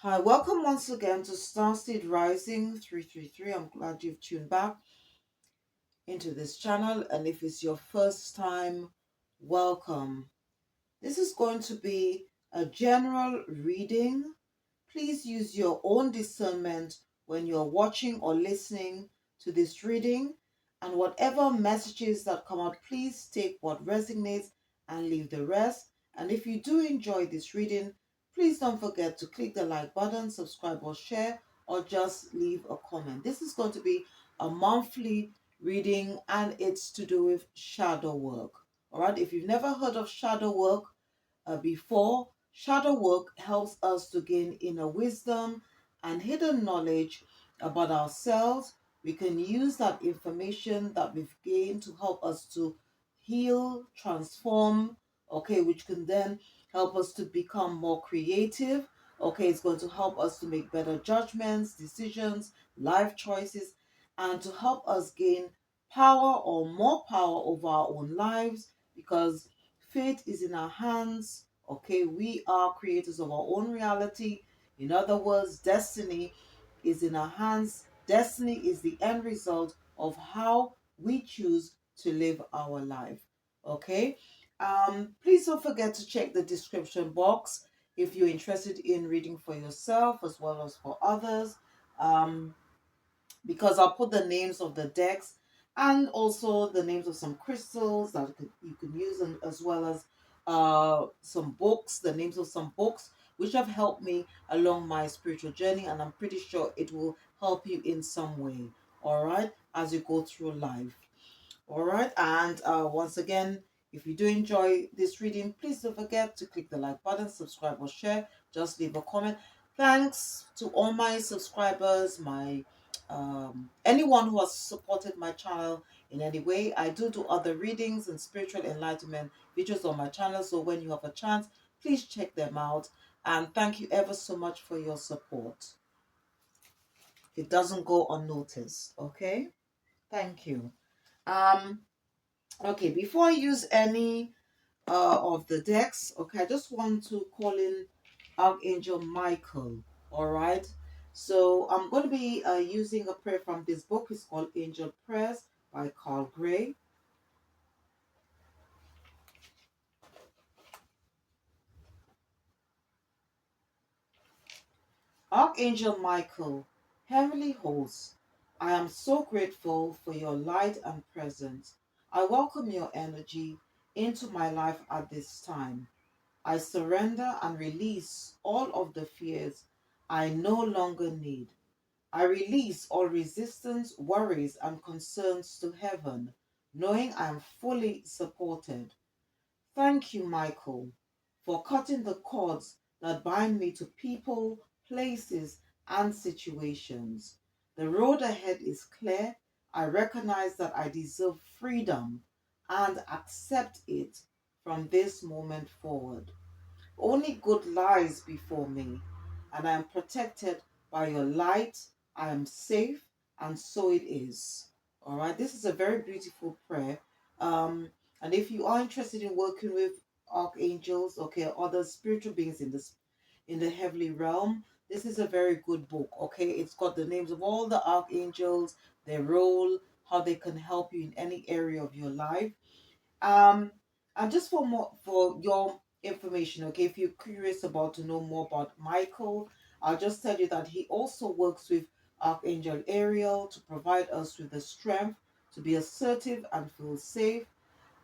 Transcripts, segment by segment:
Hi, welcome once again to Starseed Rising 333. I'm glad you've tuned back into this channel, and if it's your first time, welcome. This is going to be a general reading. Please use your own discernment when you're watching or listening to this reading, and whatever messages that come out, please take what resonates and leave the rest. And if you do enjoy this reading, please don't forget to click the like button, subscribe or share, or just leave a comment. This is going to be a monthly reading, and it's to do with shadow work. All right, if you've never heard of shadow work before, shadow work helps us to gain inner wisdom and hidden knowledge about ourselves. We can use that information that we've gained to help us to heal, transform, okay, which can then help us to become more creative. Okay, it's going to help us to make better judgments, decisions, life choices, and to help us gain power or more power over our own lives, because fate is in our hands. Okay, we are creators of our own reality. In other words, destiny is in our hands. Destiny is the end result of how we choose to live our life. Okay, please don't forget to check the description box if you're interested in reading for yourself as well as for others. Um, because I'll put the names of the decks and also the names of some crystals that you can use, and as well as some books, the names of some books which have helped me along my spiritual journey, and I'm pretty sure it will help you in some way, all right, as you go through life. All right, and once again, if you do enjoy this reading, please don't forget to click the like button, subscribe or share, just leave a comment. Thanks to all my subscribers, my anyone who has supported my channel in any way. I do other readings and spiritual enlightenment videos on my channel, so when you have a chance, please check them out. And thank you ever so much for your support. It doesn't go unnoticed, okay? Thank you. Um, Okay, before I use any of the decks, okay, I just want to call in Archangel Michael. All right, so I'm going to be using a prayer from this book. It's called Angel Prayers by Carl Gray. Archangel Michael, Heavenly Host, I am so grateful for your light and presence. I welcome your energy into my life at this time. I surrender and release all of the fears I no longer need. I release all resistance, worries, and concerns to heaven, knowing I am fully supported. Thank you, Michael, for cutting the cords that bind me to people, places, and situations. The road ahead is clear. I recognize that I deserve freedom and accept it from this moment forward. Only good lies before me, and I am protected by your light. I am safe, and so it is. All right, this is a very beautiful prayer. Um, and if you are interested in working with archangels, okay, other spiritual beings in the heavenly realm, this is a very good book. Okay, it's got the names of all the archangels, their role, how they can help you in any area of your life. Um, and just for more for your information, okay, if you're curious about to know more about Michael, I'll just tell you that he also works with Archangel Ariel to provide us with the strength to be assertive and feel safe.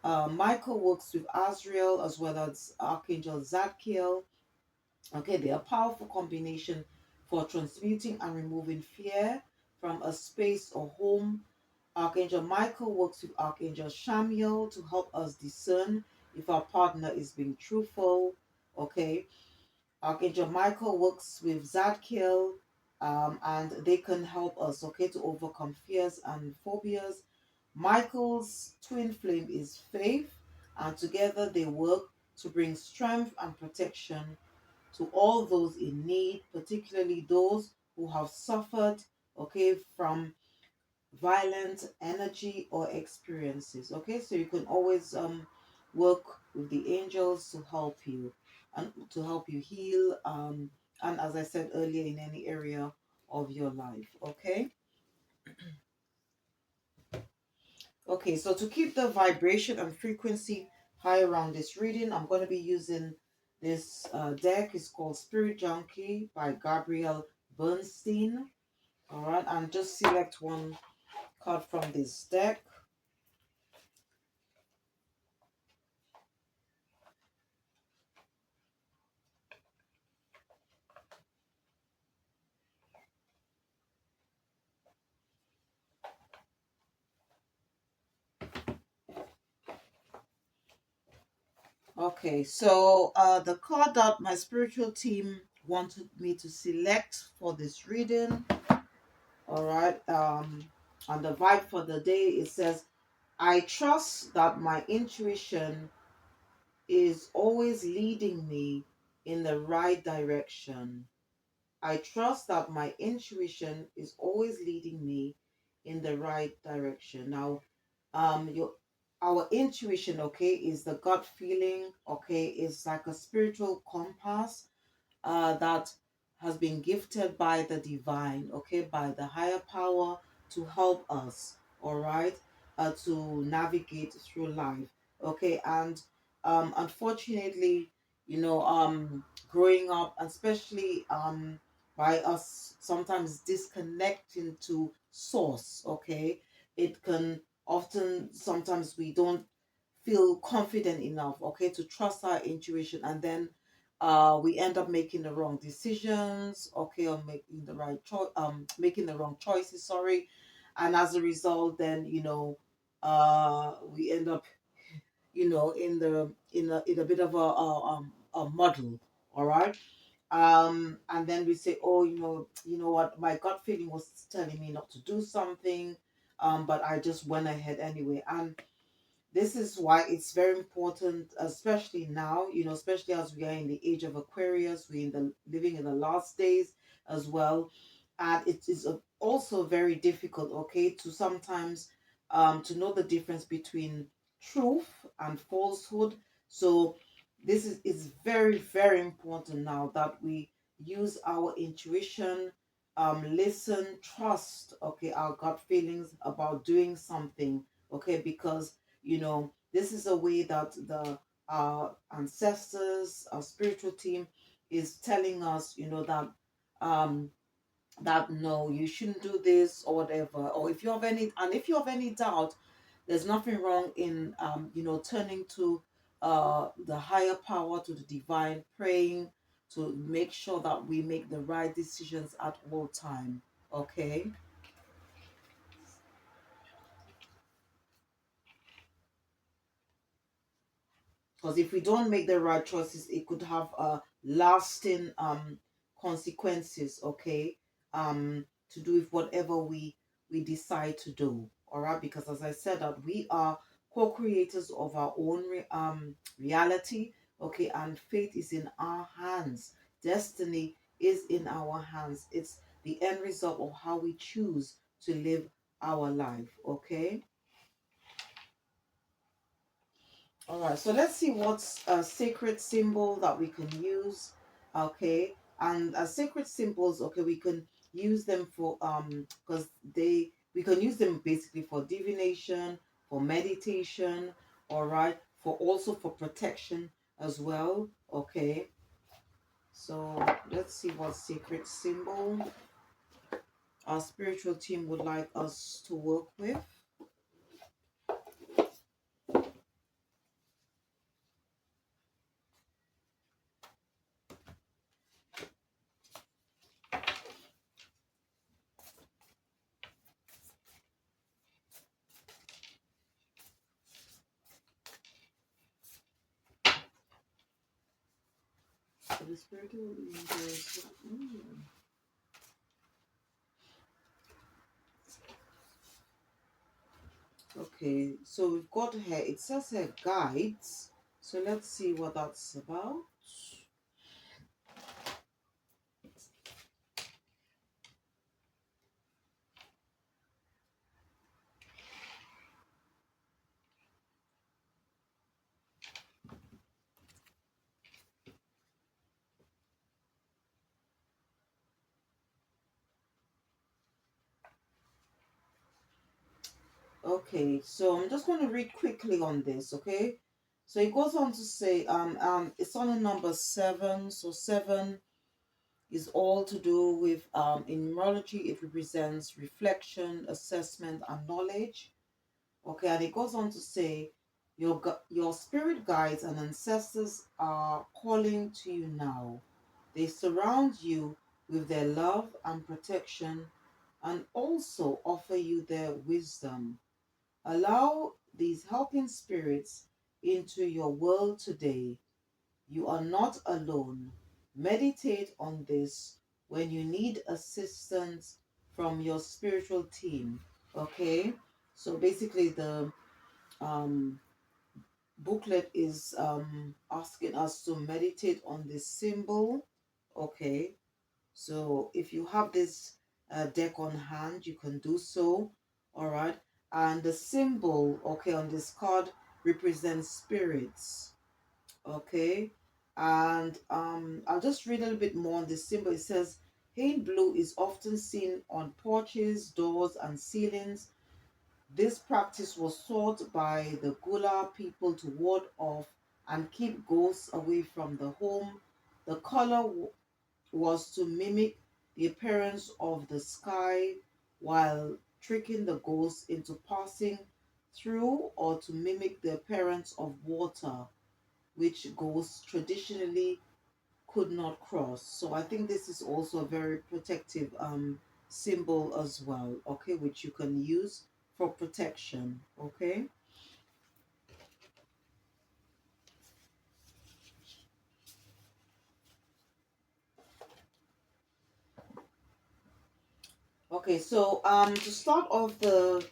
Michael works with Azrael as well as Archangel Zadkiel. Okay, they are a powerful combination for transmuting and removing fear from a space or home. Archangel Michael works with Archangel Shamiel to help us discern if our partner is being truthful. Okay. Archangel Michael works with Zadkiel, and they can help us, okay, to overcome fears and phobias. Michael's twin flame is Faith, and together they work to bring strength and protection to all those in need, particularly those who have suffered, okay, from violent energy or experiences. Okay, so you can always work with the angels to help you and to help you heal, and as I said earlier, in any area of your life. Okay. Okay, so to keep the vibration and frequency high around this reading, I'm going to be using this deck. It's called Spirit Junkie by Gabrielle Bernstein. All right, and just select one card from this deck. Okay, so the card that my spiritual team wanted me to select for this reading, all right, and the vibe for the day, it says, I trust that my intuition is always leading me in the right direction. I trust that my intuition is always leading me in the right direction. Now, your our intuition, okay, is the gut feeling, okay, is like a spiritual compass that has been gifted by the divine, okay, by the higher power to help us, all right, to navigate through life, okay. And unfortunately, growing up, especially by us sometimes disconnecting to source, okay, it can often sometimes we don't feel confident enough, okay, to trust our intuition, and then we end up making the wrong decisions, okay, or making the right choice, making the wrong choices, sorry, and as a result, then we end up, in a bit of a muddle, all right. And then we say, oh, what, my gut feeling was telling me not to do something, but I just went ahead anyway. And this is why it's very important, especially now, especially as we are in the age of Aquarius, we're living in the last days as well. And it is also very difficult, okay, to sometimes to know the difference between truth and falsehood. So this is very, very important now that we use our intuition, listen, trust, okay, our gut feelings about doing something, okay, because this is a way that the our ancestors, our spiritual team is telling us, um that no, you shouldn't do this or whatever. Or if you have any doubt, there's nothing wrong in turning to the higher power, to the divine, praying to make sure that we make the right decisions at all time. Okay. Because if we don't make the right choices, it could have lasting consequences, okay, to do with whatever we decide to do, all right. Because as I said, that we are co-creators of our own reality, okay, and fate is in our hands, destiny is in our hands. It's the end result of how we choose to live our life, okay. All right, so let's see what's a sacred symbol that we can use. Okay, and as sacred symbols, okay, we can use them for because they we can use them basically for divination, for meditation, all right, for also for protection as well. Okay, so let's see what sacred symbol our spiritual team would like us to work with. So the spiritual leaders. Okay, so we've got here, it says here guides. So let's see what that's about. Okay, so I'm just going to read quickly on this, okay? So it goes on to say, it's on the number 7. So 7 is all to do with, in numerology, it represents reflection, assessment, and knowledge. Okay, and it goes on to say, your spirit guides and ancestors are calling to you now. They surround you with their love and protection and also offer you their wisdom. Allow these helping spirits into your world today. You are not alone. Meditate on this when you need assistance from your spiritual team. Okay? So basically, the um, booklet is asking us to meditate on this symbol. Okay? So if you have this deck on hand, you can do so. All right. And the symbol, okay, on this card represents spirits. Okay. And I'll just read a little bit more on this symbol. It says, Hain blue is often seen on porches, doors, and ceilings. This practice was taught by the Gula people to ward off and keep ghosts away from the home. The color was to mimic the appearance of the sky while tricking the ghosts into passing through, or to mimic the appearance of water, which ghosts traditionally could not cross. So I think this is also a very protective symbol as well, okay, which you can use for protection, okay? Okay, so to start off the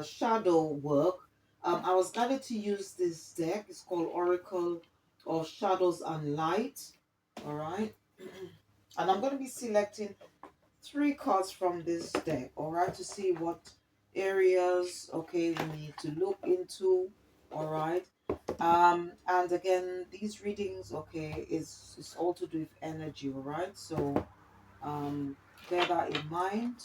shadow work, I was guided to use this deck. It's called Oracle of Shadows and Light. All right, and I'm going to be selecting 3 cards from this deck. All right, to see what areas, okay, we need to look into. All right, and again, these readings, okay, is all to do with energy. All right, so bear that in mind.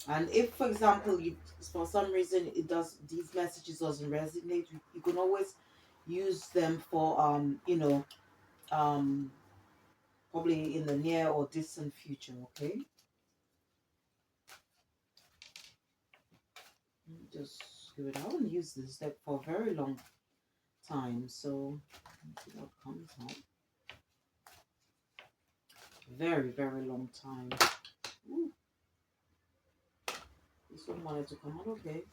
And if, for example, you for some reason these messages doesn't resonate, you can always use them for um probably in the near or distant future. Okay, just give it. I haven't used this deck for a very long time, so let's see what comes out. Very long time. Ooh, this one wanted to come out. Okay,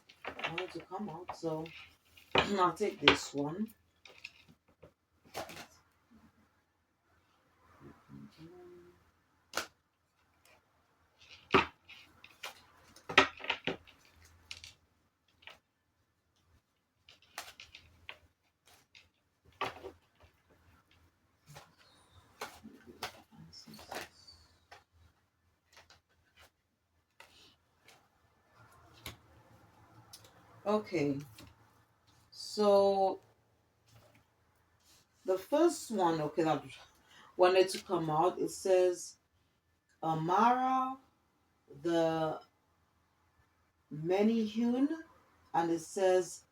wanted to come out, so I'll take this one. Okay, so the first one, okay, that wanted to come out, it says Amara the Menihun, and it says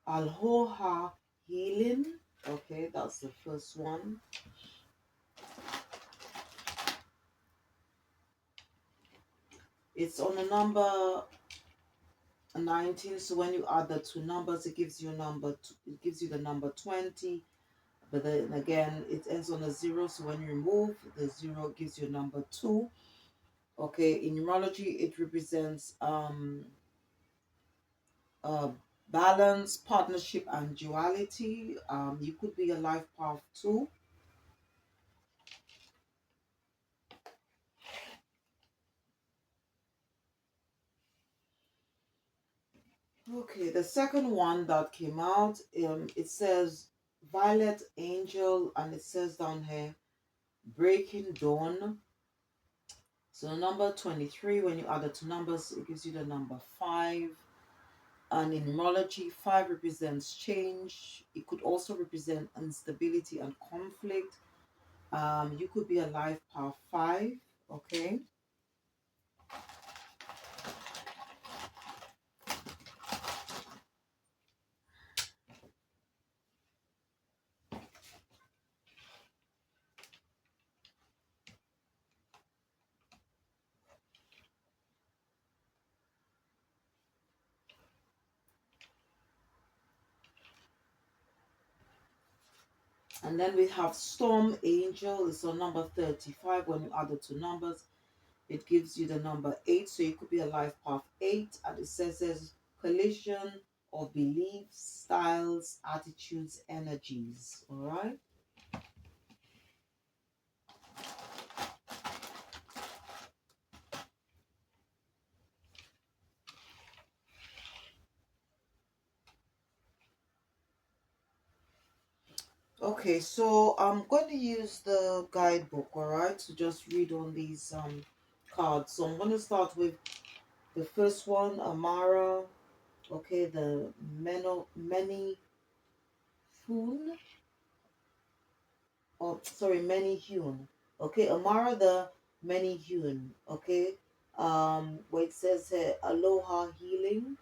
Alhoha healing. Okay, that's the first one. It's on the number 19. So when you add the 2 numbers, it gives you it gives you the number 20. But then again, it ends on a 0. So when you remove the 0, it gives you number 2. Okay, in numerology, it represents uh, balance, partnership, and duality. You could be a life path too. Okay, the second one that came out, it says Violet Angel, and it says down here Breaking Dawn. So number 23, when you add the 2 numbers, it gives you the number 5. And in numerology, 5 represents change. It could also represent instability and conflict. You could be a life path 5, okay? And then we have Storm Angel. It's on number 35. When you add the two numbers, it gives you the number 8. So it could be a life path 8. And it says there's collision of beliefs, styles, attitudes, energies. All right. Okay, so I'm going to use the guidebook, all right, to just read on these cards. So I'm going to start with the first one, Amara. Okay, the many Foon. Oh, sorry, many hewn. Okay, Amara the many hewn. Okay, where it says here, Aloha healing.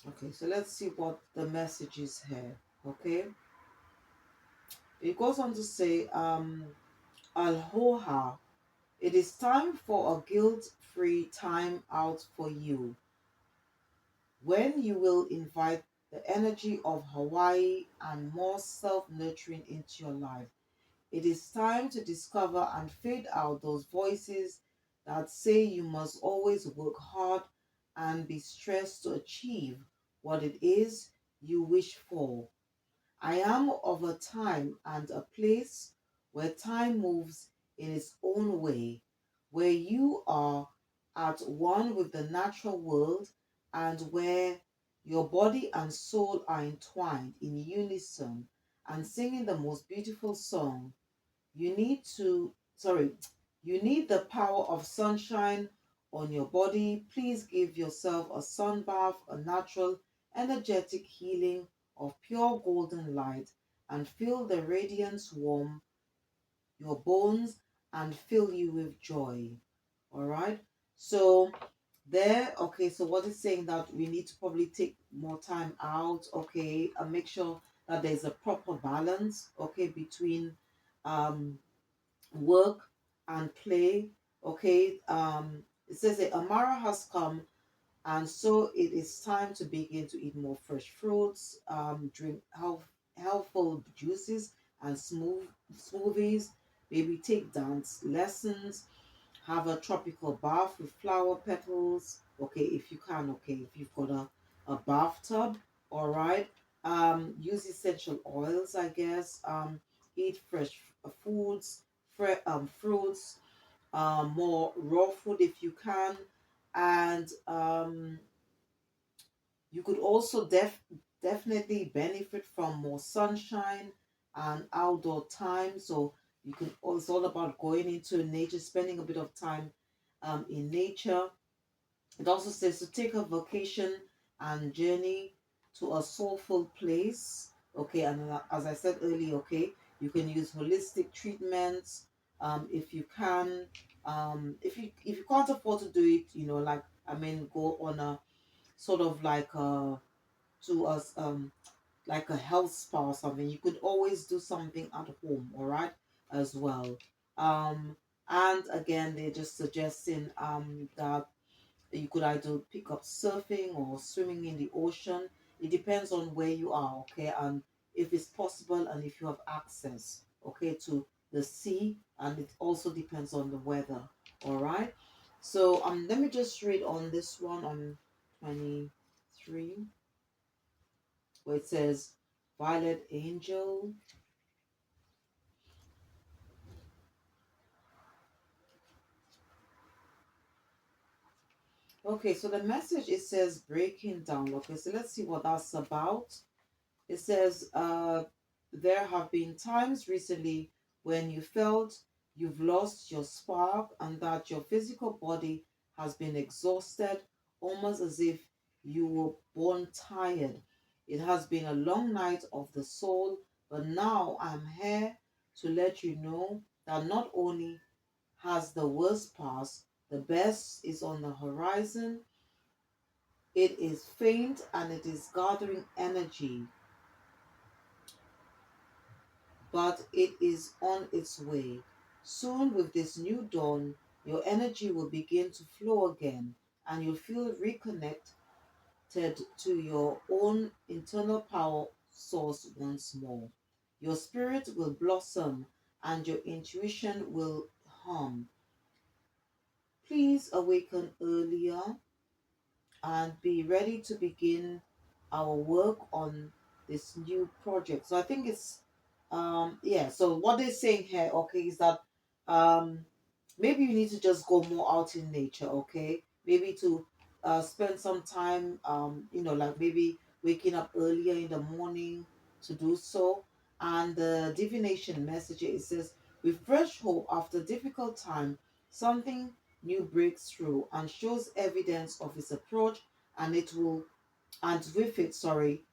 Okay, so let's see what the message is here. Okay, it goes on to say, Aloha. It is time for a guilt-free time out for you, when you will invite the energy of Hawaii and more self-nurturing into your life. It is time to discover and fade out those voices that say you must always work hard and be stressed to achieve what it is you wish for. I am of a time and a place where time moves in its own way, where you are at one with the natural world and where your body and soul are entwined in unison and singing the most beautiful song. You need to, sorry, you need the power of sunshine on your body. Please give yourself a sun bath, a natural, energetic healing of pure golden light, and feel the radiance warm your bones and fill you with joy. All right. So there, okay. So what is saying that we need to probably take more time out, okay, and make sure that there's a proper balance, okay, between um work and play. Okay, it says that Amara has come, and so it is time to begin to eat more fresh fruits, drink healthful juices and smoothies. Maybe take dance lessons, have a tropical bath with flower petals. Okay, if you can. Okay, if you've got a bathtub, all right. Use essential oils, I guess. Eat fresh foods, fruits, more raw food if you can, and you could also definitely benefit from more sunshine and outdoor time. So you can. It's all about going into nature, spending a bit of time in nature. It also says to take a vacation and journey to a soulful place. Okay, and as I said earlier, okay, you can use holistic treatments if you can. If you can't afford to do it, like I mean, go on a sort of like to us like a health spa or something. You could always do something at home, all right, as well. Um, and again, they're just suggesting that you could either pick up surfing or swimming in the ocean. It depends on where you are, okay, and if it's possible and if you have access, okay, to the sea, and it also depends on the weather. All right. So let me just read on this one on 23, where it says Violet Angel. Okay, so the message, it says breaking down. Okay, so let's see what that's about. It says, there have been times recently when you felt you've lost your spark and that your physical body has been exhausted, almost as if you were born tired. It has been a long night of the soul, but now I'm here to let you know that not only has the worst passed, the best is on the horizon. It is faint and it is gathering energy, but it is on its way. Soon, with this new dawn, your energy will begin to flow again, and you'll feel reconnected to your own internal power source once more. Your spirit will blossom, and your intuition will hum. Please awaken earlier and be ready to begin our work on this new project. So I think it's yeah, so what they're saying here, okay, is that um maybe you need to just go more out in nature, okay? Maybe to spend some time like maybe waking up earlier in the morning to do so. And the divination message, it says, with fresh hope after difficult time, something new breaks through and shows evidence of its approach, and it will and with it, sorry,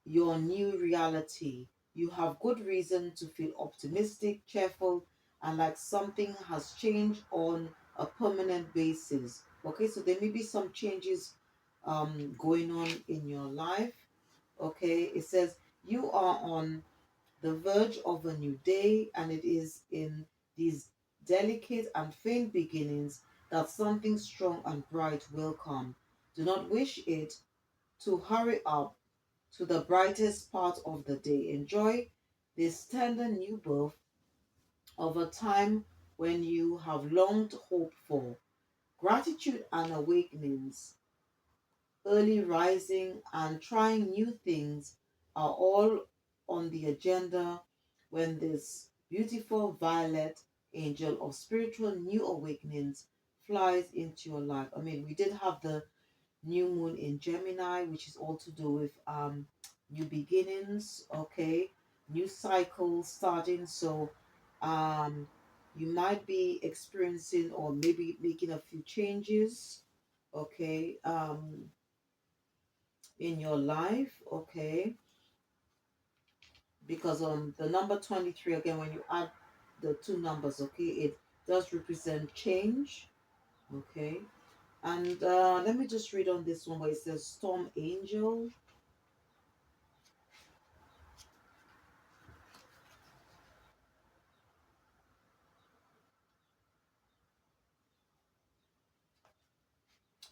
your new reality. You have good reason to feel optimistic, cheerful, and like something has changed on a permanent basis. Okay, so there may be some changes going on in your life. Okay, it says you are on the verge of a new day, and it is in these delicate and faint beginnings that something strong and bright will come. Do not wish it to hurry up to the brightest part of the day. Enjoy this tender new birth of a time when you have longed hoped for. Gratitude and awakenings, early rising, and trying new things are all on the agenda when this beautiful violet angel of spiritual new awakenings flies into your life. I mean, we did have the new moon in Gemini, which is all to do with new beginnings, okay, new cycles starting. So um you might be experiencing or maybe making a few changes, okay, in your life, okay, because the number 23, again, when you add the two numbers, okay, it does represent change, okay. And let me just read on this one where it says storm angel.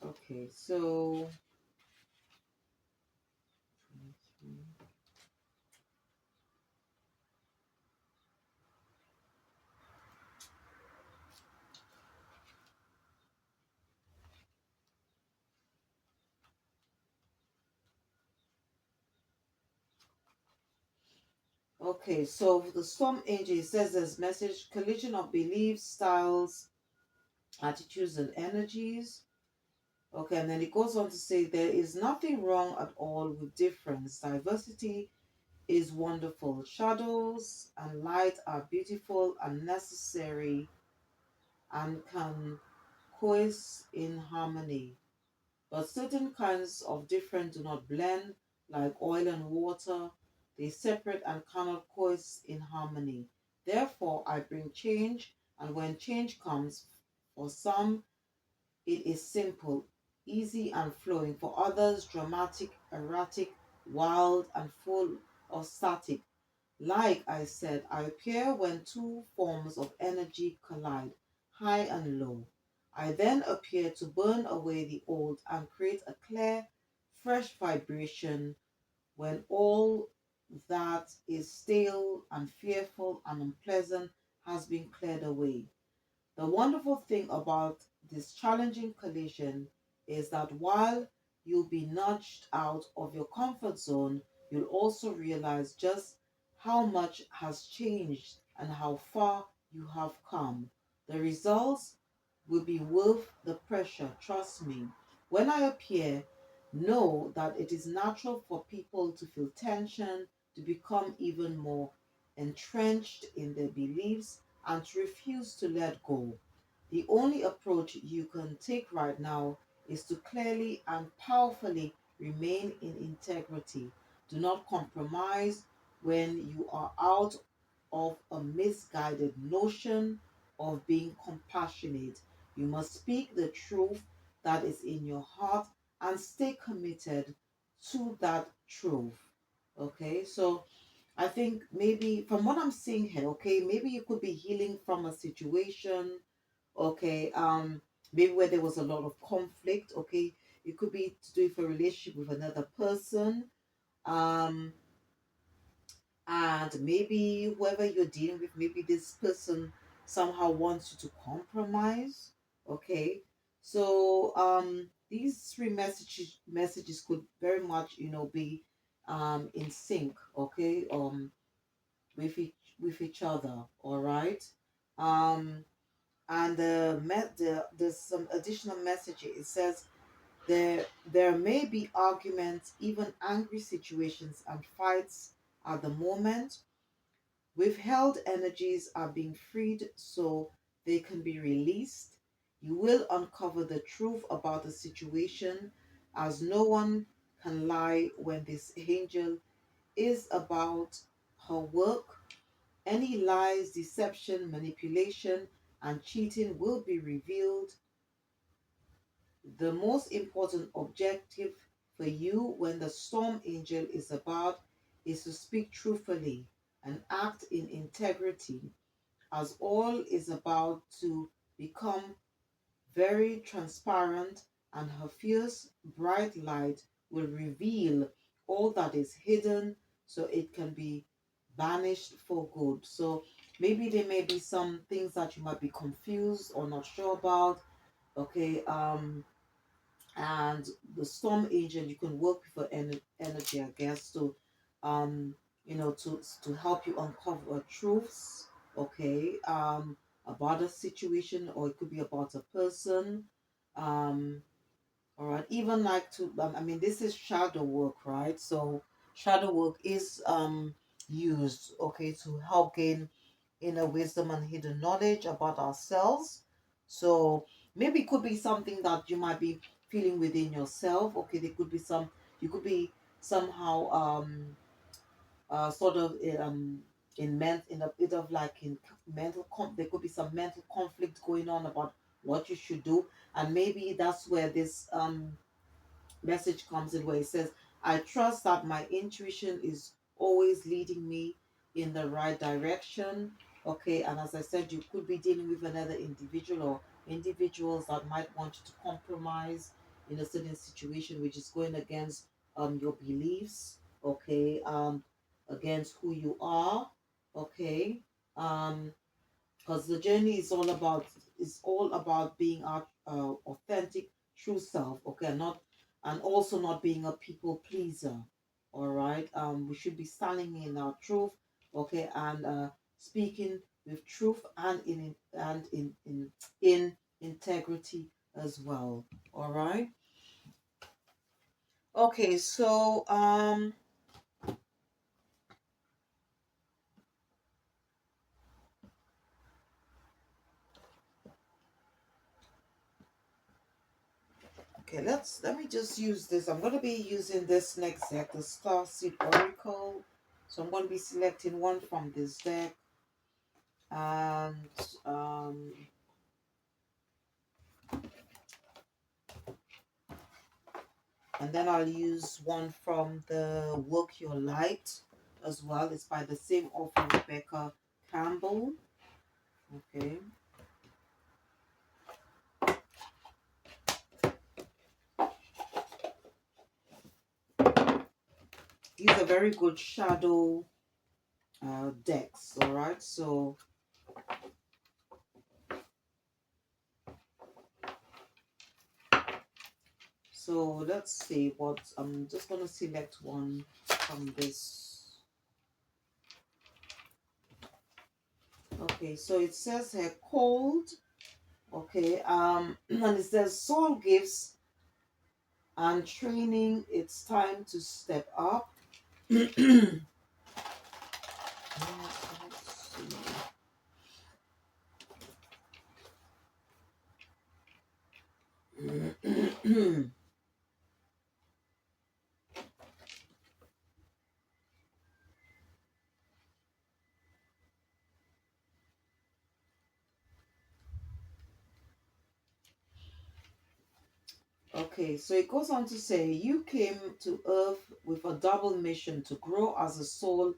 Okay, so okay, so the storm angel, it says this message: collision of beliefs, styles, attitudes, and energies. Okay, and then it goes on to say there is nothing wrong at all with difference. Diversity is wonderful. Shadows and light are beautiful and necessary and can coexist in harmony. But certain kinds of different do not blend, like oil and water. They separate and cannot coexist in harmony. Therefore, I bring change, and when change comes, for some it is simple, easy, and flowing. For others, dramatic, erratic, wild, and full of static. Like I said, I appear when two forms of energy collide, high and low. I then appear to burn away the old and create a clear, fresh vibration when all that is stale and fearful and unpleasant has been cleared away. The wonderful thing about this challenging collision is that while you'll be nudged out of your comfort zone, you'll also realize just how much has changed and how far you have come. The results will be worth the pressure, trust me. When I appear, know that it is natural for people to feel tension, to become even more entrenched in their beliefs, and to refuse to let go. The only approach you can take right now is to clearly and powerfully remain in integrity. Do not compromise when you are out of a misguided notion of being compassionate. You must speak the truth that is in your heart and stay committed to that truth. Okay, so I think maybe from what I'm seeing here, okay, maybe you could be healing from a situation, okay, maybe where there was a lot of conflict, okay. It could be to do with a relationship with another person, um, and maybe whoever you're dealing with, maybe this person somehow wants you to compromise, okay. So these three messages could very much, be in sync, okay, with each other, all right. um and there's some additional message. It says there may be arguments, even angry situations and fights at the moment. Withheld energies are being freed so they can be released. You will uncover the truth about the situation, as no one can lie when this angel is about her work. Any lies, deception, manipulation, and cheating will be revealed. The most important objective for you when the storm angel is about is to speak truthfully and act in integrity, as all is about to become very transparent, and her fierce bright light will reveal all that is hidden so it can be banished for good. So maybe there may be some things that you might be confused or not sure about, okay. And the storm agent, you can work with her energy, I guess, to um to help you uncover truths, okay, about a situation, or it could be about a person, um all right. Even like to, I mean, this is shadow work, right? So shadow work is used, okay, to help gain inner wisdom and hidden knowledge about ourselves. So maybe it could be something that you might be feeling within yourself. Okay, there could be some, you could be somehow sort of in a bit of like in there could be some mental conflict going on about what you should do, and maybe that's where this message comes in, where it says, I trust that my intuition is always leading me in the right direction. Okay, and as I said, you could be dealing with another individual or individuals that might want you to compromise in a certain situation, which is going against your beliefs, okay, against who you are, okay. Because the journey is all about being our authentic true self, okay, not, and also not being a people pleaser, all right. We should be standing in our truth, okay, and speaking with truth and in integrity as well, all right. Okay, so okay, let me just use this. I'm going to be using this next deck, the Star Seed Oracle. So I'm going to be selecting one from this deck, and um and then I'll use one from the Work Your Light as well. It's by the same author, Rebecca Campbell. Okay. These are very good shadow decks, all right. So let's see what, I'm just going to select one from this. Okay, so it says here cold. Okay, and it says soul gifts and training. It's time to step up. Yes, let's see. Okay, so it goes on to say, you came to Earth with a double mission to grow as a soul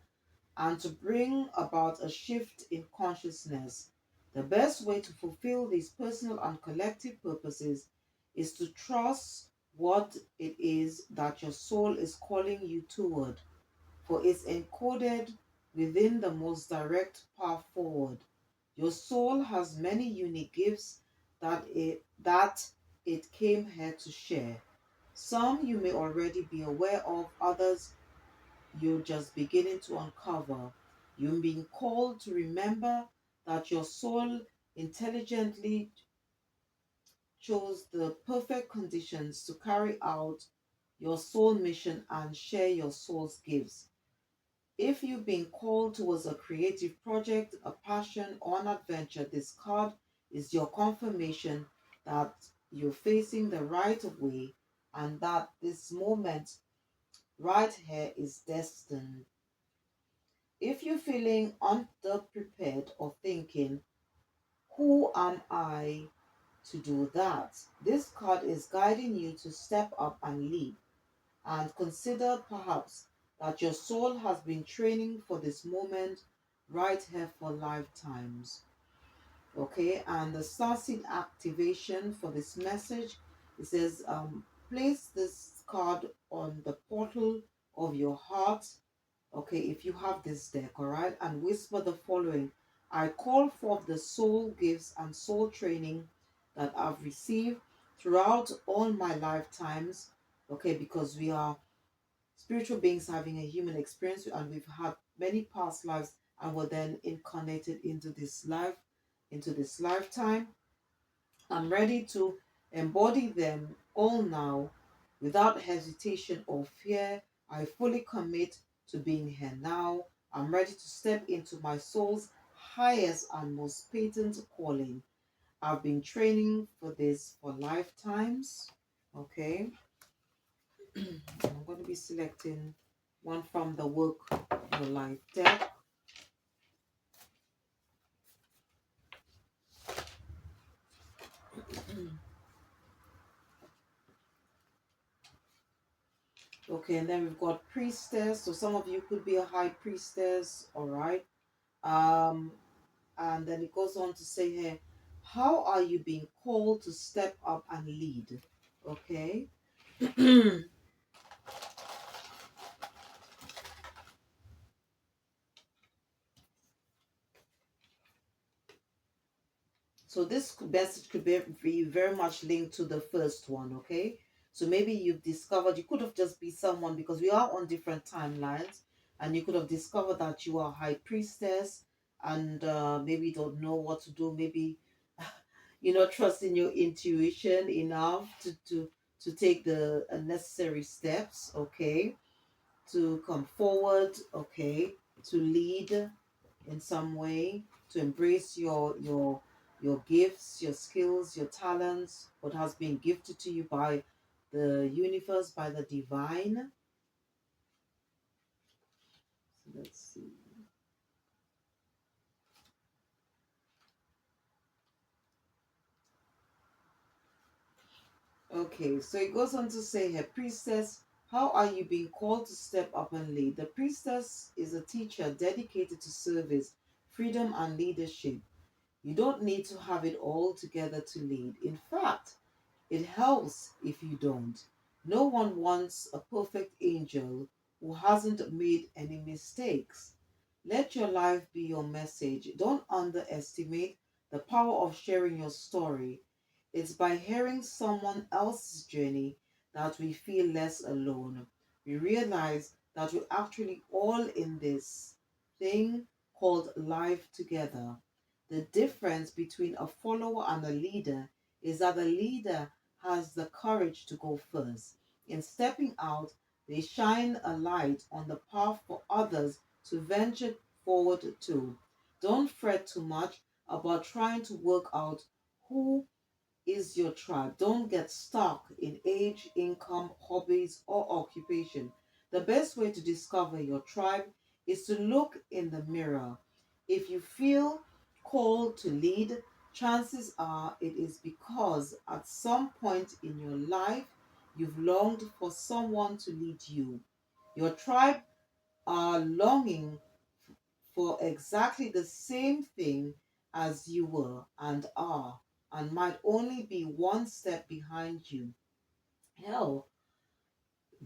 and to bring about a shift in consciousness. The best way to fulfill these personal and collective purposes is to trust what it is that your soul is calling you toward, for it's encoded within the most direct path forward. Your soul has many unique gifts that it came here to share. Some you may already be aware of, others you're just beginning to uncover. You're being called to remember that your soul intelligently chose the perfect conditions to carry out your soul mission and share your soul's gifts. If you've been called towards a creative project, a passion, or an adventure, this card is your confirmation that you're facing the right way and that this moment right here is destined. If you're feeling underprepared or thinking, who am I to do that? This card is guiding you to step up and lead, and consider perhaps that your soul has been training for this moment right here for lifetimes. Okay, and the starseed activation for this message, it says, place this card on the portal of your heart. Okay, if you have this deck, all right, and whisper the following: I call forth the soul gifts and soul training that I've received throughout all my lifetimes. Okay, because we are spiritual beings having a human experience, and we've had many past lives, and were then incarnated into this life, into this lifetime. I'm ready to embody them all now without hesitation or fear. I fully commit to being here now. I'm ready to step into my soul's highest and most patent calling. I've been training for this for lifetimes. Okay. I'm going to be selecting one from the Work Your Life deck. Okay, and then we've got Priestess. So some of you could be a High Priestess, all right? Um, and then it goes on to say here, how are you being called to step up and lead? Okay. So this message could be very much linked to the first one, okay? So maybe you've discovered, you could have just be someone, because we are on different timelines, and you could have discovered that you are a high priestess, and maybe don't know what to do. Maybe you're not trusting your intuition enough to take the necessary steps, okay? To come forward, okay? To lead in some way, to embrace your gifts, your skills, your talents, what has been gifted to you by the universe, by the divine. So let's see. Okay, so it goes on to say here, priestess, how are you being called to step up and lead? The priestess is a teacher dedicated to service, freedom, and leadership. You don't need to have it all together to lead. In fact, it helps if you don't. No one wants a perfect angel who hasn't made any mistakes. Let your life be your message. Don't underestimate the power of sharing your story. It's by hearing someone else's journey that we feel less alone. We realize that we're actually all in this thing called life together. The difference between a follower and a leader is that the leader has the courage to go first. In stepping out, they shine a light on the path for others to venture forward to. Don't fret too much about trying to work out who is your tribe. Don't get stuck in age, income, hobbies, or occupation. The best way to discover your tribe is to look in the mirror. If you feel called to lead, chances are it is because at some point in your life you've longed for someone to lead you. Your tribe are longing for exactly the same thing as you were and are, and might only be one step behind you. Hell,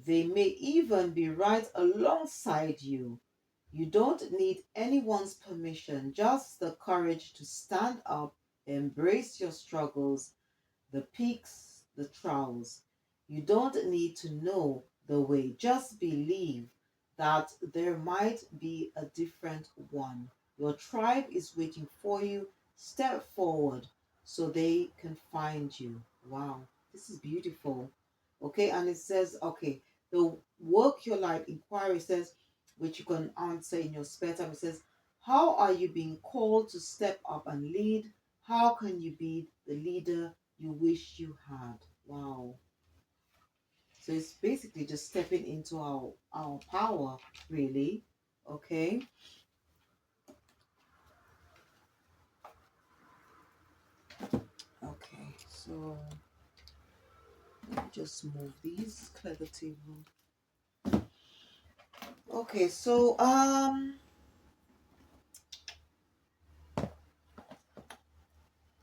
they may even be right alongside you. You don't need anyone's permission, just the courage to stand up, embrace your struggles, the peaks, the trials. You don't need to know the way, just believe that there might be a different one. Your tribe is waiting for you. Step forward so they can find you. Wow, this is beautiful. Okay, and it says, okay, the work your life inquiry says, which you can answer in your spare time. It says, how are you being called to step up and lead? How can you be the leader you wish you had? Wow. So it's basically just stepping into our power, really. Okay. Okay. So let me just move these, clear the table. Okay, so I'm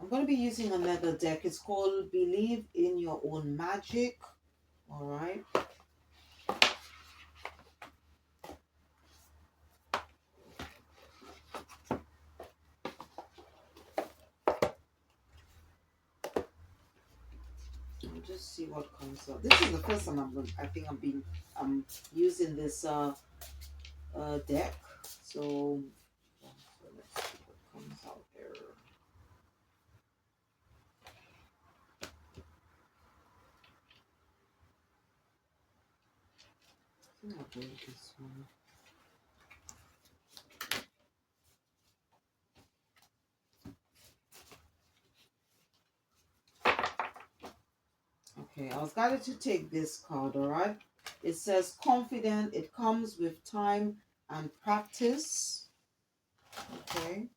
going to be using another deck. It's called Believe in Your Own Magic. All right. I'll just see what comes up. This is the first time I'm using this deck. So, let's see what comes out there. I think I'll go with this one. Okay, I was guided to take this card, all right? It says confident, it comes with time and practice. Okay.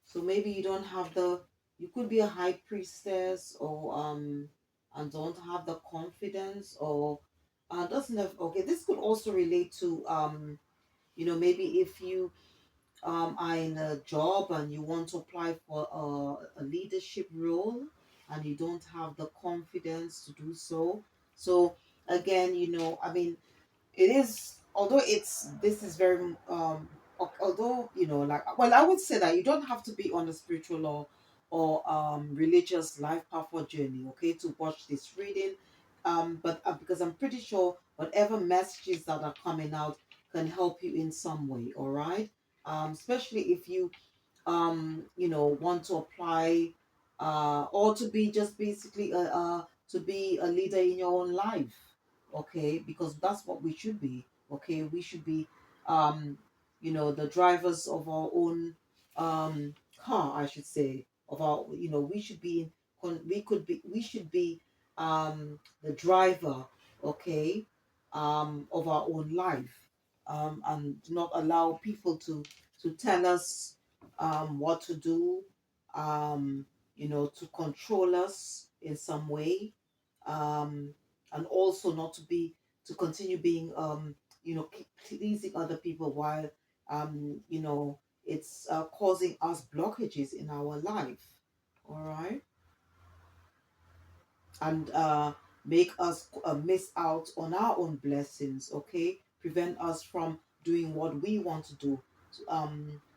So maybe you don't have you could be a high priestess or and don't have the confidence or doesn't have, okay, this could also relate to maybe if you are in a job and you want to apply for a leadership role and you don't have the confidence to do so. So again, I mean, it is, although this is very although like, well, I would say that you don't have to be on a spiritual or religious life path or journey, okay, to watch this reading, but because I'm pretty sure whatever messages that are coming out can help you in some way, all right, especially if you want to apply or to be just basically to be a leader in your own life, okay, because that's what we should be, okay, we should be the drivers of our own car, I should say, of our, we should be we should be the driver, okay, of our own life, and not allow people to tell us what to do, to control us in some way, um, and also not to continue being, pleasing other people while, it's causing us blockages in our life. All right. And make us miss out on our own blessings, okay, prevent us from doing what we want to do,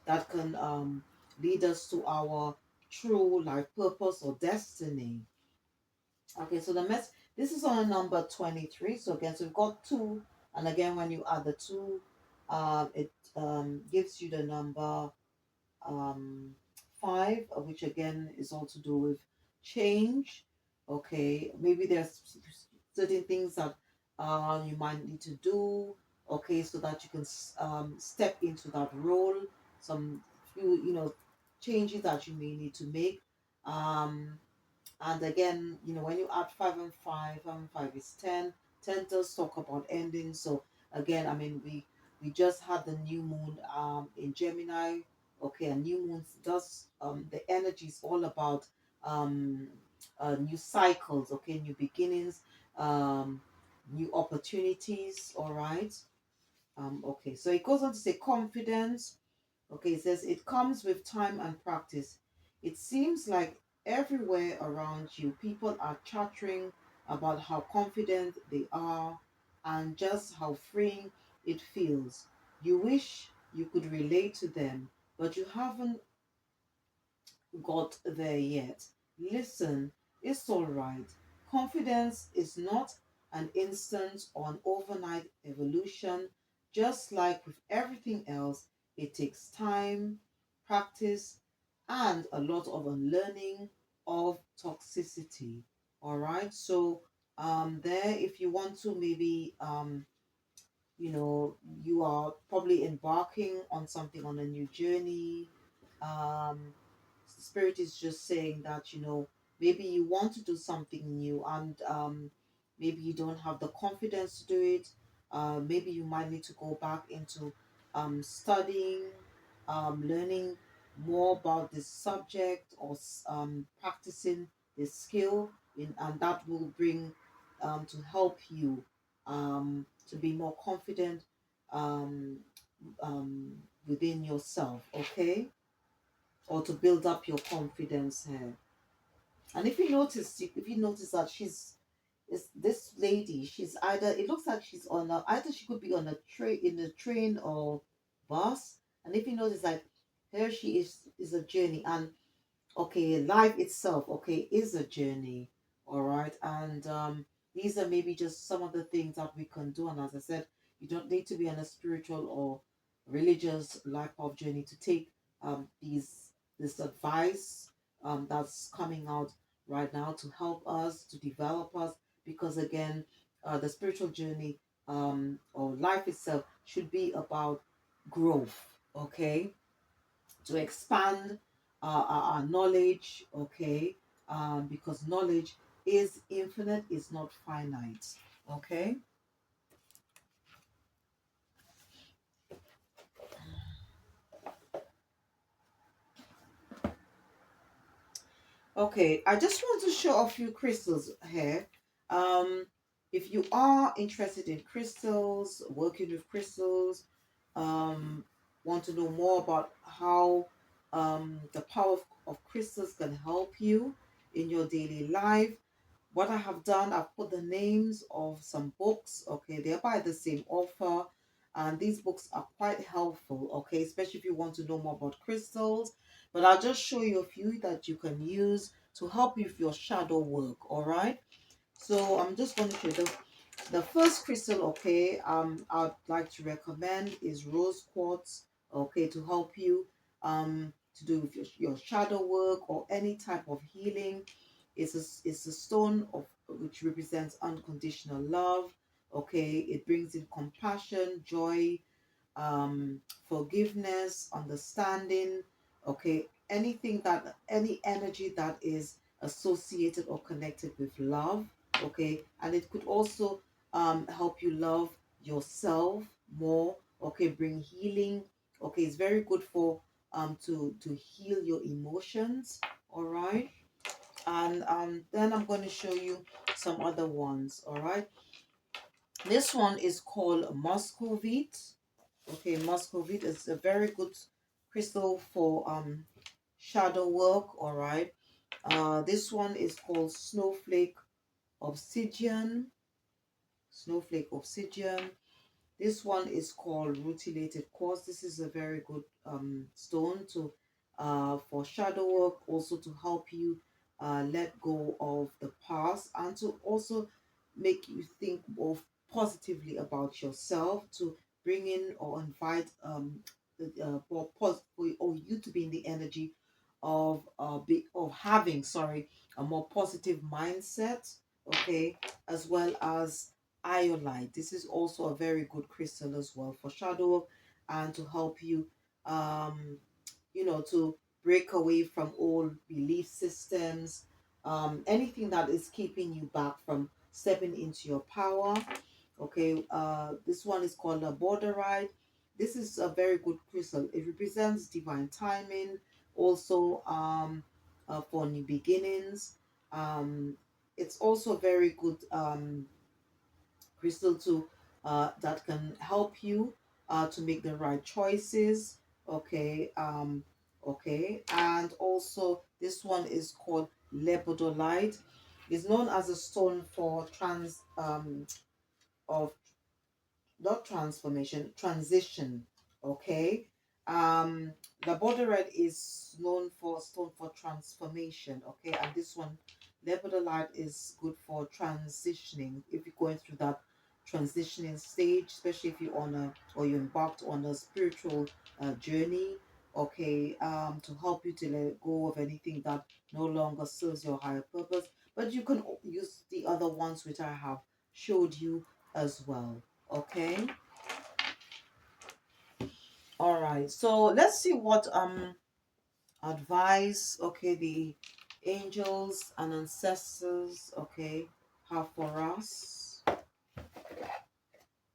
that can lead us to our true life purpose or destiny. Okay, so this is on a number 23. So again, so we've got two, and again, when you add the two, it gives you the number um, 5, which again is all to do with change. Okay, maybe there's certain things that you might need to do. Okay, so that you can step into that role. Some few changes that you may need to make. Um, and again, when you add 5 is 10. 10 does talk about ending. So again, I mean, we just had the new moon in Gemini. Okay, a new moon does the energy is all about um new cycles, okay, new beginnings, um new opportunities, all right. Okay, so it goes on to say confidence. Okay, it says it comes with time and practice. It seems like everywhere around you, people are chattering about how confident they are and just how freeing it feels. You wish you could relate to them, but you haven't got there yet. Listen, it's all right. Confidence is not an instant or an overnight evolution. Just like with everything else, it takes time, practice, and a lot of unlearning of toxicity. All right. So, there, if you want to maybe you are probably embarking on something, on a new journey. um Spirit is just saying that maybe you want to do something new, and maybe you don't have the confidence to do it. Maybe you might need to go back into studying, learning more about this subject, or practicing this skill and that will bring to help you to be more confident um, um, within yourself, okay? Or to build up your confidence here. And if you notice that she's is this lady, she's either, it looks like she's on either she could be on a train, in a train or bus. And if you notice, like, here she is a journey. And okay, life itself, okay, is a journey. All right. And these are maybe just some of the things that we can do. And as I said, you don't need to be on a spiritual or religious life of journey to take this advice that's coming out right now to help us, to develop us. Because again, the spiritual journey or life itself should be about growth, okay, to expand our knowledge, okay, because knowledge is infinite, is not finite, okay. Okay, I just want to show a few crystals here. Um, if you are interested in crystals, working with crystals, um, want to know more about how the power of crystals can help you in your daily life, what I have done, I've put the names of some books. Okay, they're by the same author, and these books are quite helpful. Okay, especially if you want to know more about crystals. But I'll just show you a few that you can use to help you with your shadow work. All right. So I'm just going to show you the first crystal. Okay, I'd like to recommend is rose quartz. Okay, to help you to do with your shadow work or any type of healing. It's a stone of which represents unconditional love. Okay, it brings in compassion, joy, um, forgiveness, understanding. Okay, any energy that is associated or connected with love. Okay, and it could also help you love yourself more. Okay, bring healing. Okay, it's very good for to heal your emotions. All right, and then I'm going to show you some other ones. All right, this one is called Muscovite. Okay, Muscovite is a very good crystal for shadow work. All right, this one is called Obsidian. Snowflake Obsidian. This one is called Rutillated Quartz. This is a very good stone to for shadow work, also to help you let go of the past and to also make you think of positively about yourself, to bring in or invite or you to be in the energy of of having, sorry, a more positive mindset, okay, as well as Iolite. This is also a very good crystal as well for shadow work and to help you, um, to break away from old belief systems, anything that is keeping you back from stepping into your power. Okay, this one is called a Labradorite. This is a very good crystal. It represents divine timing, also for new beginnings. Um, it's also very good crystal to that can help you to make the right choices. Okay, okay, and also this one is called Lepidolite. It's known as a stone for of not transformation, transition. Okay. Labradorite is known for stone for transformation. Okay, and this one, Lepidolite, is good for transitioning. If you're going through that transitioning stage, especially if you're on a or you embarked on a spiritual journey. Okay, to help you to let go of anything that no longer serves your higher purpose. But you can use the other ones which I have showed you as well. Okay. All right. So let's see what advice, okay, the angels and ancestors, okay, have for us.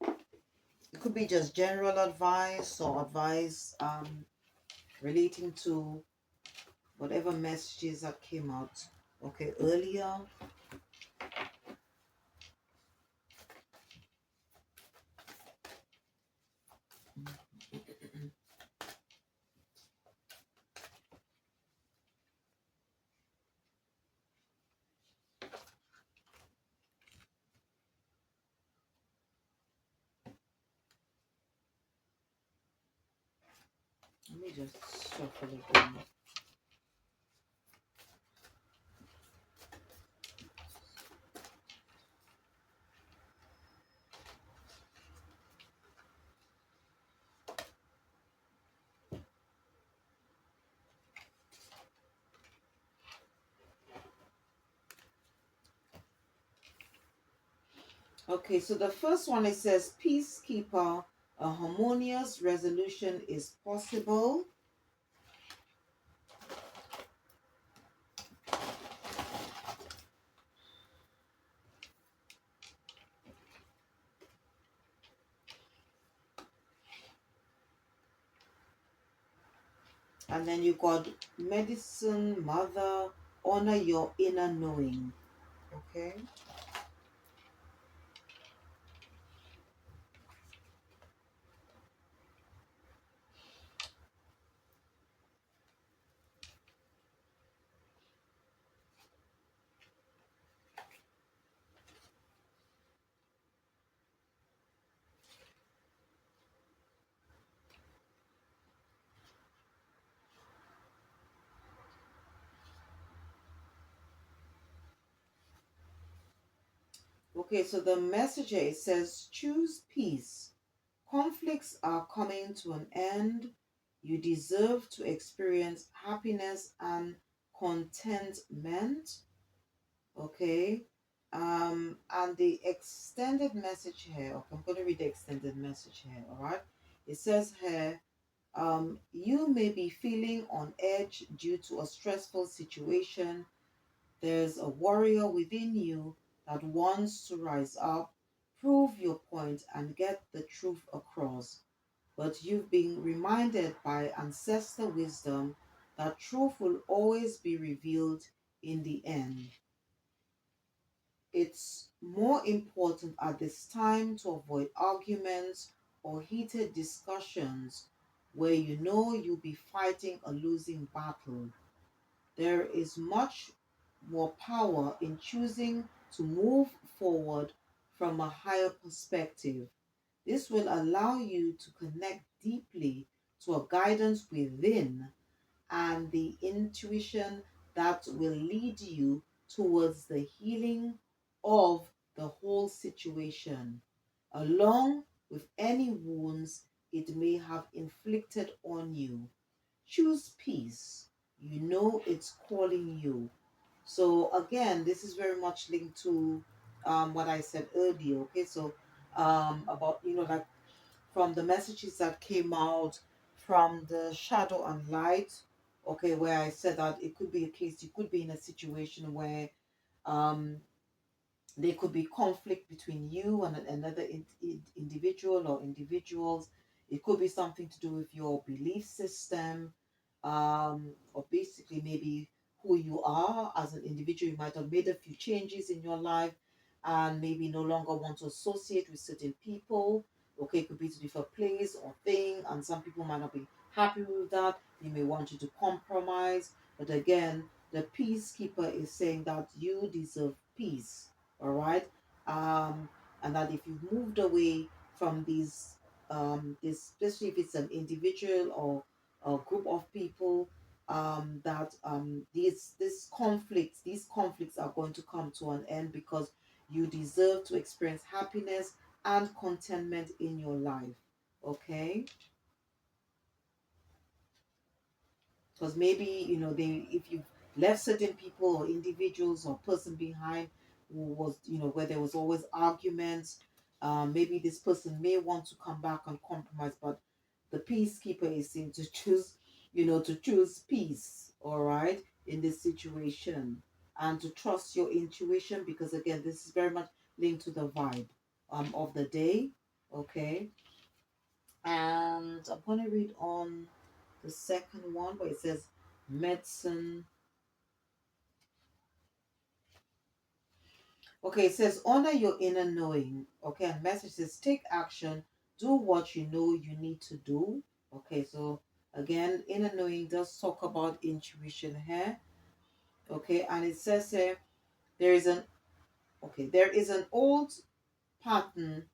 It could be just general advice or advice relating to whatever messages that came out, okay, earlier. Let me just shuffle again. Okay, so the first one, it says, Peacekeeper, a harmonious resolution is possible. And then you got medicine, mother, honor your inner knowing. Okay. Okay, so the message here, it says, choose peace. Conflicts are coming to an end. You deserve to experience happiness and contentment. Okay. And the extended message here, okay, I'm going to read the extended message here, all right? It says here, you may be feeling on edge due to a stressful situation. There's a warrior within you that wants to rise up, prove your point, and get the truth across. But you've been reminded by ancestor wisdom that truth will always be revealed in the end. It's more important at this time to avoid arguments or heated discussions where you know you'll be fighting a losing battle. There is much more power in choosing to move forward from a higher perspective. This will allow you to connect deeply to a guidance within and the intuition that will lead you towards the healing of the whole situation, along with any wounds it may have inflicted on you. Choose peace. You know it's calling you. So again, this is very much linked to what I said earlier. Okay, so about like from the messages that came out from the shadow and light. Okay, where I said that it could be a case, you could be in a situation where um there could be conflict between you and another individual or individuals. It could be something to do with your belief system, or basically maybe who you are as an individual. You might have made a few changes in your life and maybe no longer want to associate with certain people. Okay, it could be to different place or thing, and some people might not be happy with that. They may want you to compromise. But again, the peacekeeper is saying that you deserve peace, all right, um and that if you've moved away from these this, especially if it's an individual or a group of people, that these conflicts are going to come to an end, because you deserve to experience happiness and contentment in your life. Okay, because maybe they, if you've left certain people or individuals or person behind who was, where there was always arguments, maybe this person may want to come back and compromise, but the peacekeeper is seen to choose, to choose peace, all right, in this situation, and to trust your intuition, because again, this is very much linked to the vibe of the day. Okay, and I'm going to read on the second one, where it says medicine. Okay, it says honor your inner knowing. Okay, and message says take action, do what you know you need to do. Okay, so again, inner knowing does talk about intuition here. Okay, and it says here there is an there is an old pattern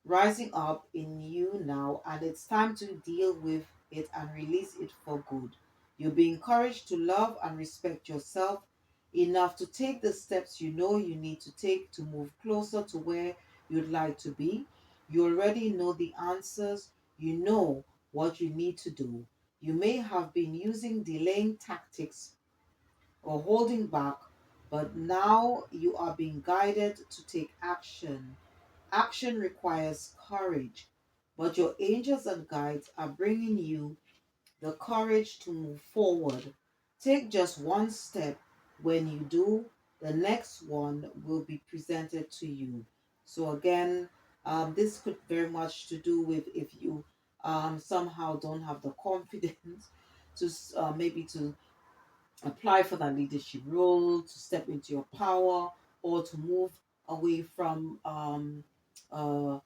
rising up in you now, and it's time to deal with it and release it for good. You'll be encouraged to love and respect yourself enough to take the steps you know you need to take to move closer to where you'd like to be. You already know the answers, you know what you need to do. You may have been using delaying tactics or holding back, but now you are being guided to take action. Action requires courage, but your angels and guides are bringing you the courage to move forward. Take just one step. When you do, the next one will be presented to you. So again, this could very much to do with if you somehow don't have the confidence to maybe to apply for that leadership role, to step into your power, or to move away from a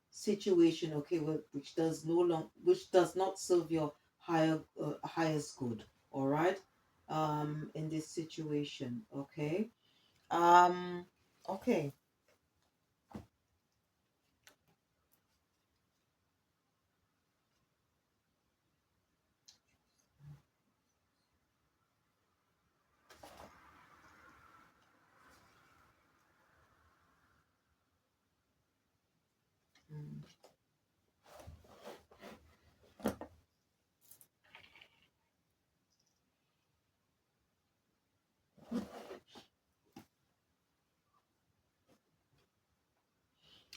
situation, okay, which does no long, which does not serve your highest good. All right, in this situation, okay, um, okay. Mm.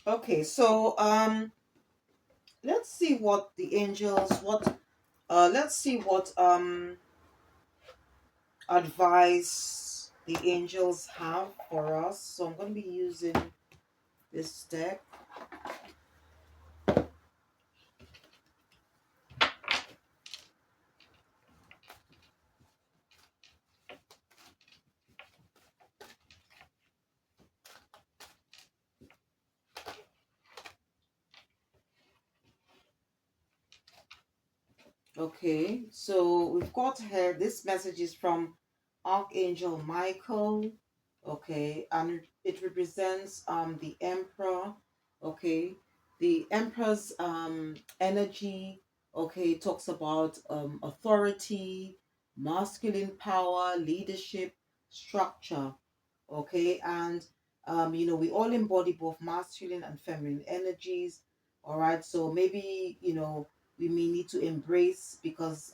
Okay, so let's see what the angels, what let's see what advice the angels have for us. So I'm going to be using this deck. Okay, so we've got here, this message is from Archangel Michael. Okay, and it represents the Emperor. Okay, the Emperor's energy. Okay, talks about authority, masculine power, leadership, structure. Okay, and we all embody both masculine and feminine energies. All right, so maybe we may need to embrace, because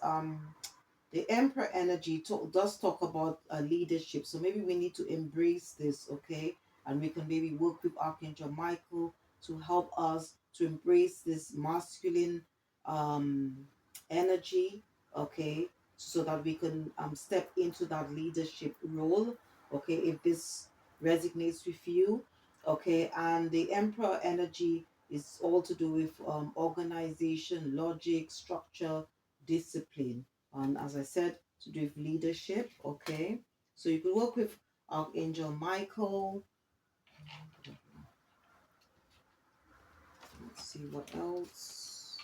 the emperor energy does talk about leadership, so maybe we need to embrace this. Okay, and we can maybe work with Archangel Michael to help us to embrace this masculine um energy. Okay, so that we can step into that leadership role. Okay, if this resonates with you. Okay, and the Emperor energy is all to do with organization, logic, structure, discipline, and as I said, to do with leadership. Okay, so you could work with Archangel Michael. Let's see what else.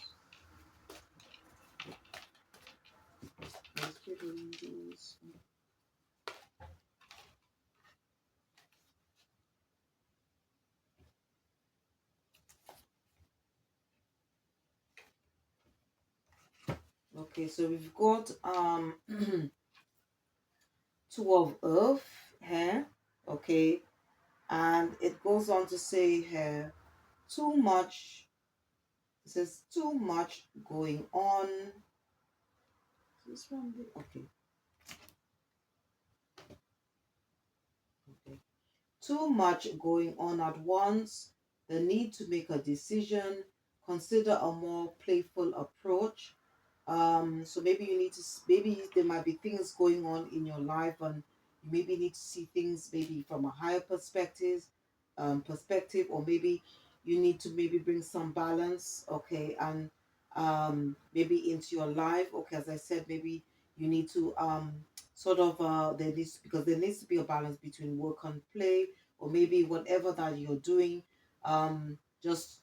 Okay, so we've got two of earth here. Okay, and it goes on to say here too much. It says too much going on. This one, okay, okay. Too much going on at once. The need to make a decision. Consider a more playful approach. So maybe you need to maybe there might be things going on in your life, and you maybe need to see things maybe from a higher perspective, or maybe you need to maybe bring some balance, okay, and maybe into your life. Okay, as I said, maybe you need to sort of because there needs to be a balance between work and play, or maybe whatever that you're doing, just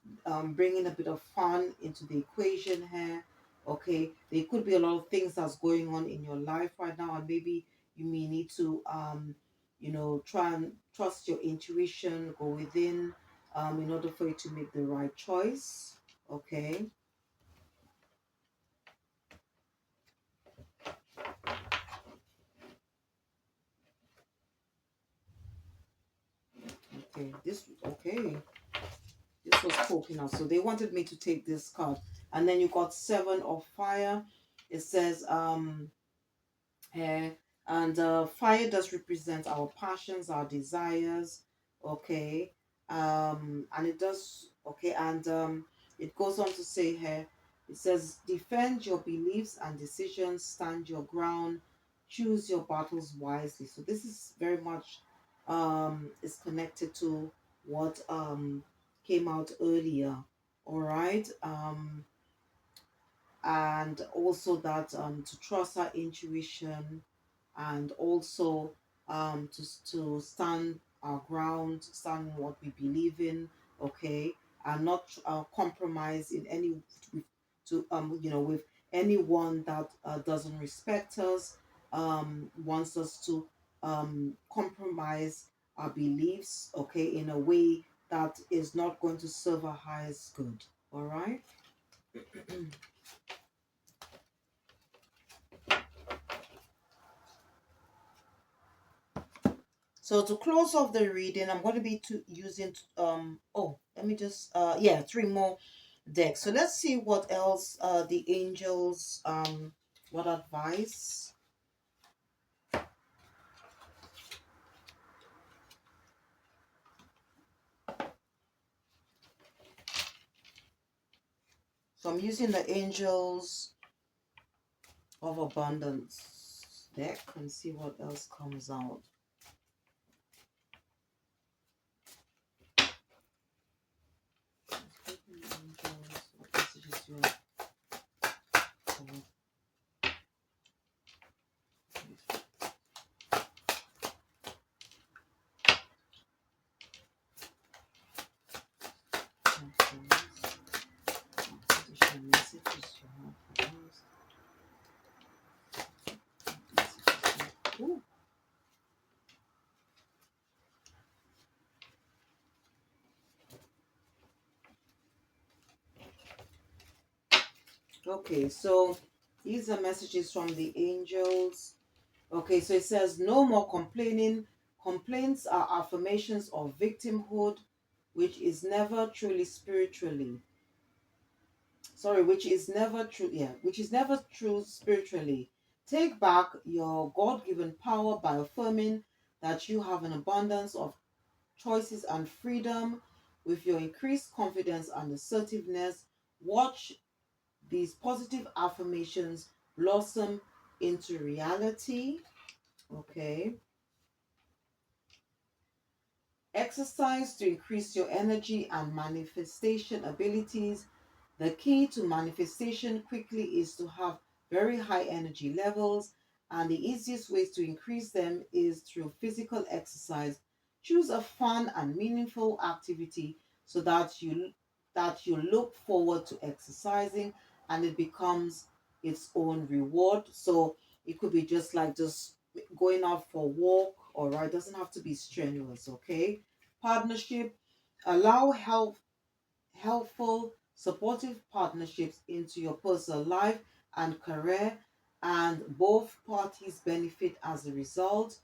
bringing a bit of fun into the equation here. Okay, there could be a lot of things that's going on in your life right now, and maybe you may need to try and trust your intuition, go within, in order for you to make the right choice. Okay. Okay, this was poking out, so they wanted me to take this card. And then you got seven of fire. It says here, and fire does represent our passions, our desires. Okay, and it does, okay, and it goes on to say here, it says defend your beliefs and decisions, stand your ground, choose your battles wisely. So this is very much is connected to what came out earlier. All right. And also that to trust our intuition, and also to stand our ground, stand in what we believe in, okay, and not compromise in any with to with anyone that doesn't respect us, wants us to compromise our beliefs, okay, in a way that is not going to serve our highest good. All right. So to close off the reading, I'm going to be using let me just yeah, three more decks. So let's see what else the angels what advice. So I'm using the angels of abundance deck and see what else comes out. Angels, what messages do you have? Ooh. Okay, so these are messages from the angels. Okay, so it says no more complaining. Complaints are affirmations of victimhood, which is never truly spiritually. Sorry, which is never true. Yeah, which is never true spiritually. Take back your God given power by affirming that you have an abundance of choices and freedom. With your increased confidence and assertiveness, watch these positive affirmations blossom into reality. Okay. Exercise to increase your energy and manifestation abilities. The key to manifestation quickly is to have very high energy levels, and the easiest ways to increase them is through physical exercise. Choose a fun and meaningful activity so that you look forward to exercising and it becomes its own reward. So it could be just going out for a walk, all right? It doesn't have to be strenuous, okay? Partnership, allow helpful, supportive partnerships into your personal life and career, and both parties benefit as a result.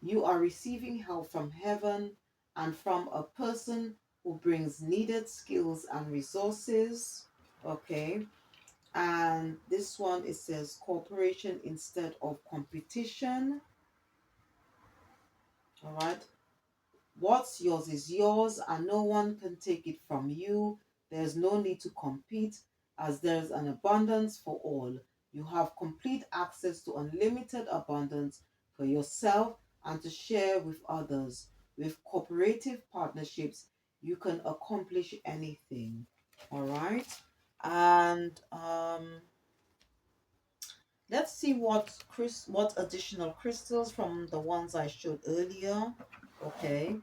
You are receiving help from heaven and from a person who brings needed skills and resources. Okay. And this one, it says cooperation instead of competition. All right. What's yours is yours, and no one can take it from you. There's no need to compete, as there's an abundance for all. You have complete access to unlimited abundance for yourself and to share with others. With cooperative partnerships, you can accomplish anything. All right. And let's see what additional crystals from the ones I showed earlier. Okay.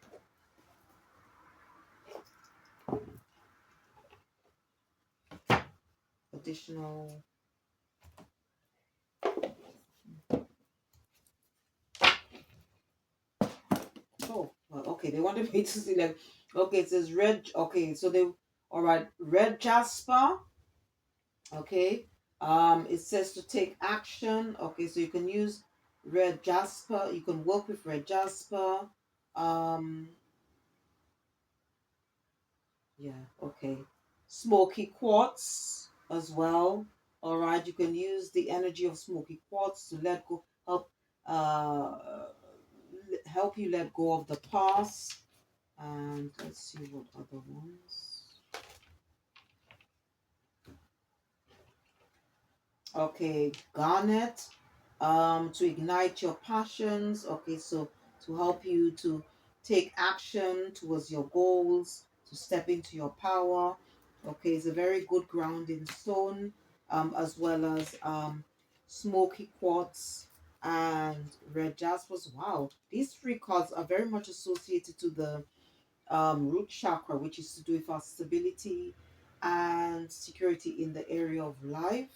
Additional. Oh, well, okay. They wanted me to see like, okay, it says red. Okay, so they, all right, red jasper. Okay, it says to take action. Okay, so you can use red jasper. You can work with red jasper. Um, yeah. Okay, smoky quartz as well. All right, you can use the energy of smoky quartz to let go, uh, help you let go of the past. And let's see what other ones. Okay, garnet, to ignite your passions. Okay, so to help you to take action towards your goals, to step into your power. Okay, it's a very good grounding stone, as well as smoky quartz and red jaspers. Wow, these three cards are very much associated to the root chakra, which is to do with our stability and security in the area of life.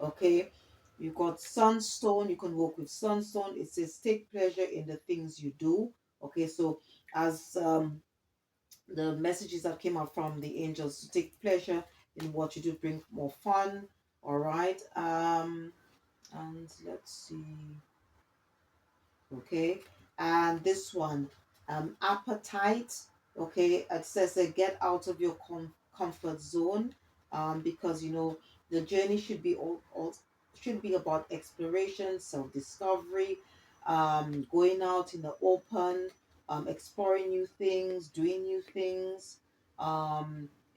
Okay, you've got sunstone. You can work with sunstone. It says take pleasure in the things you do. Okay, so as the messages that came out from the angels, to take pleasure in what you do, bring more fun. All right, and let's see. Okay, and this one, appetite. Okay, it says get out of your comfort zone, because you know the journey should be all should be about exploration, self-discovery, going out in the open, exploring new things, doing new things,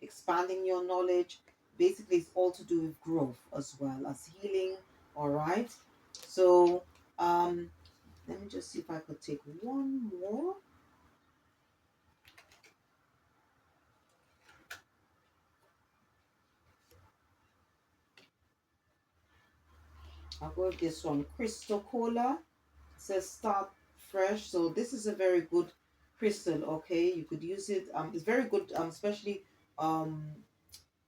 expanding your knowledge. Basically, it's all to do with growth as well as healing. All right, so um let me just see if I could take one more. I'll go with this one. Crystal Cola. It says start fresh. So this is a very good crystal. Okay, you could use it. It's very good. Especially um,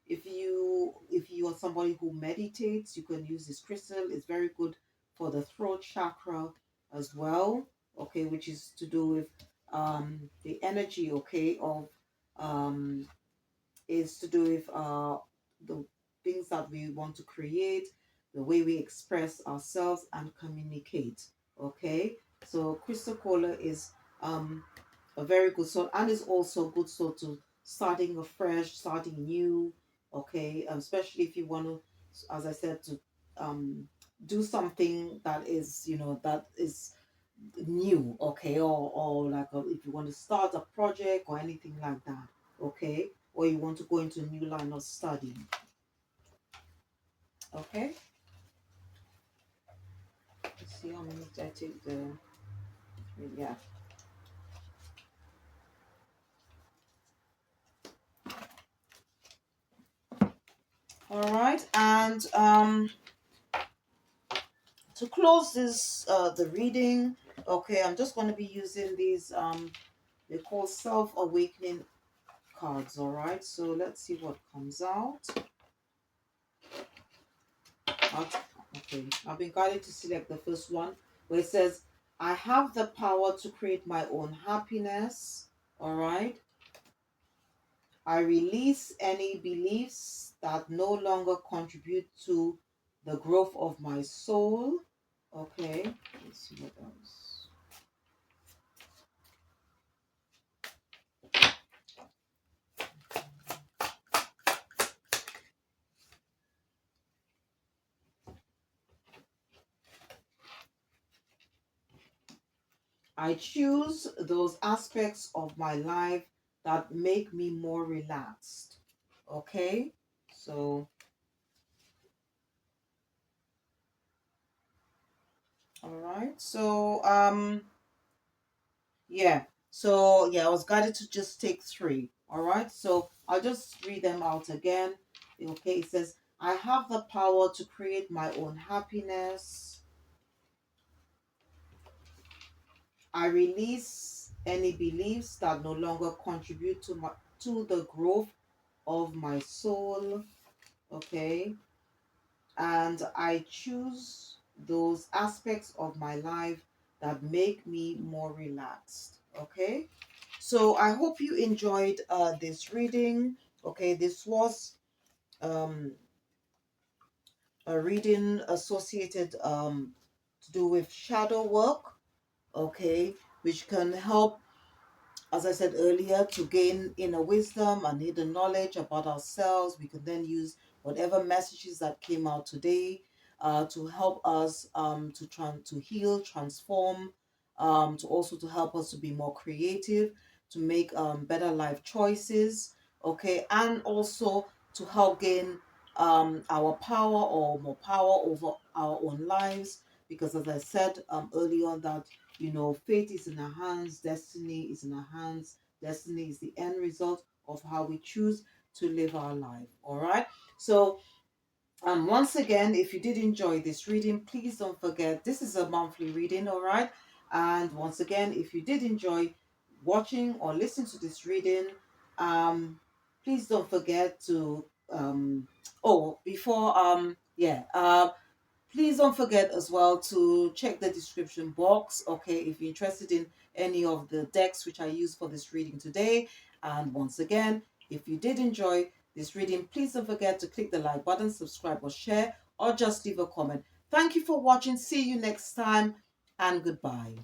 if you are somebody who meditates, you can use this crystal. It's very good for the throat chakra as well. Okay, which is to do with the energy. Okay, of is to do with the things that we want to create, the way we express ourselves and communicate. Okay, so crystal cola is a very good sort, and is also a good sort to starting afresh, starting new. Okay, especially if you want to, as I said, to do something that is, that is new. Okay, or like if you want to start a project or anything like that. Okay, or you want to go into a new line of study. Okay, Let's see how many did I take the, yeah. All right, and to close this the reading, okay, I'm just going to be using these they call self-awakening cards. All right, so let's see what comes out. Okay, I've been guided to select the first one where it says, I have the power to create my own happiness. All right, I release any beliefs that no longer contribute to the growth of my soul. Okay, let's see what else. I choose those aspects of my life that make me more relaxed. Okay, so, all right, so, yeah. So yeah, I was guided to just take three. All right. So I'll just read them out again. Okay. It says, I have the power to create my own happiness. I release any beliefs that no longer contribute to the growth of my soul. Okay. And I choose those aspects of my life that make me more relaxed. Okay, so I hope you enjoyed this reading. Okay, this was um, a reading associated to do with shadow work. Okay, which can help, as I said earlier, to gain inner wisdom and hidden knowledge about ourselves. We can then use whatever messages that came out today to help us to heal, transform, to also to help us to be more creative, to make better life choices. Okay, and also to help gain our power or more power over our own lives. Because as I said earlier on, that fate is in our hands, destiny is in our hands. Destiny is the end result of how we choose to live our life. All right. So, once again, if you did enjoy this reading, please don't forget this is a monthly reading. All right. And once again, if you did enjoy watching or listening to this reading, please don't forget to oh before yeah please don't forget as well to check the description box, okay, if you're interested in any of the decks which I used for this reading today. And once again, if you did enjoy this reading, please don't forget to click the like button, subscribe or share, or just leave a comment. Thank you for watching. See you next time, and goodbye.